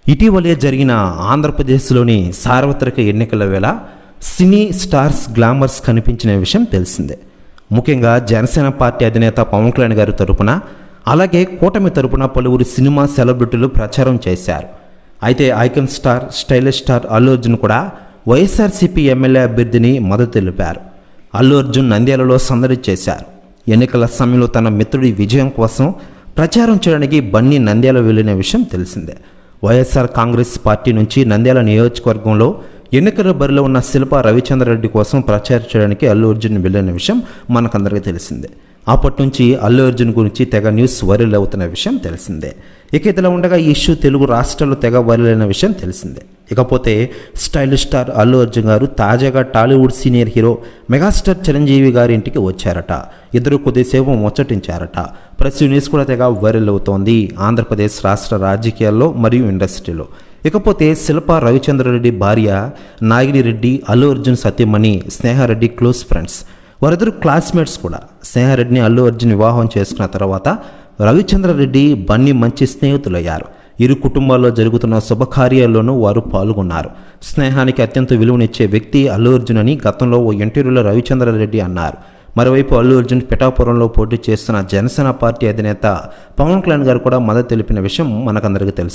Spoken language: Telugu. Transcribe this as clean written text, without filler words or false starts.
ఇటీవలే జరిగిన ఆంధ్రప్రదేశ్లోని సార్వత్రిక ఎన్నికల వేళ సినీ స్టార్స్ గ్లామర్స్ కనిపించిన విషయం తెలిసిందే. ముఖ్యంగా జనసేన పార్టీ అధినేత పవన్ కళ్యాణ్ గారి తరపున, అలాగే కూటమి తరపున పలువురు సినిమా సెలబ్రిటీలు ప్రచారం చేశారు. అయితే icon star, stylish star Allu Arjun కూడా వైఎస్ఆర్సీపీ ఎమ్మెల్యే అభ్యర్థిని మద్దతు తెలిపారు. అల్లు అర్జున్ నంద్యాలలో సందడి చేశారు. ఎన్నికల సమయంలో తన మిత్రుడి విజయం కోసం ప్రచారం చేయడానికి బన్నీ నంద్యాల వెళ్లిన విషయం తెలిసిందే. వైఎస్ఆర్ కాంగ్రెస్ పార్టీ నుంచి నంద్యాల నియోజకవర్గంలో ఎన్నికల బరిలో ఉన్న శిల్పా రవిచంద్రారెడ్డి కోసం ప్రచారం చేయడానికి అల్లు అర్జున్ వెళ్ళిన విషయం మనకందరికీ తెలిసిందే. అప్పటి నుంచి అల్లు అర్జున్ గురించి తెగ న్యూస్ వైరల్ అవుతున్న విషయం తెలిసిందే. ఇక ఇదిలా ఉండగా ఈ ఇష్యూ తెలుగు రాష్ట్రాల్లో తెగ వైరల్ అయిన విషయం తెలిసిందే. ఇకపోతే స్టైలిష్ స్టార్ అల్లు అర్జున్ గారు తాజాగా Tollywood senior hero megastar Chiranjeevi గారి ఇంటికి వచ్చారట. ఇద్దరు కొద్దిసేపు ముచ్చటించారట. ప్రెస్ న్యూస్ కూడా తెగ వైరల్ అవుతోంది ఆంధ్రప్రదేశ్ రాష్ట్ర రాజకీయాల్లో మరియు ఇండస్ట్రీలో. ఇకపోతే శిల్పా రవిచంద్రారెడ్డి భార్య నాగిని రెడ్డి, అల్లు అర్జున్ సతీమణి స్నేహారెడ్డి క్లోజ్ ఫ్రెండ్స్. వారిద్దరు క్లాస్మేట్స్ కూడా. స్నేహారెడ్డిని అల్లు అర్జున్ వివాహం చేసుకున్న తర్వాత రవిచంద్రారెడ్డి, బన్నీ మంచి స్నేహితులయ్యారు. ఇరు కుటుంబాల్లో జరుగుతున్న శుభకార్యాల్లోనూ వారు పాల్గొన్నారు. స్నేహానికి అత్యంత విలువనిచ్చే వ్యక్తి అల్లు అర్జున్ అని గతంలో ఓ ఇంటర్వ్యూలో రవిచంద్రారెడ్డి అన్నారు. మరోవైపు అల్లు అర్జున్ పిఠాపురంలో పోటీ చేస్తున్న జనసేన పార్టీ అధినేత పవన్ కళ్యాణ్ గారు కూడా మద్దతు తెలిపిన విషయం మనకందరికీ తెలుసు.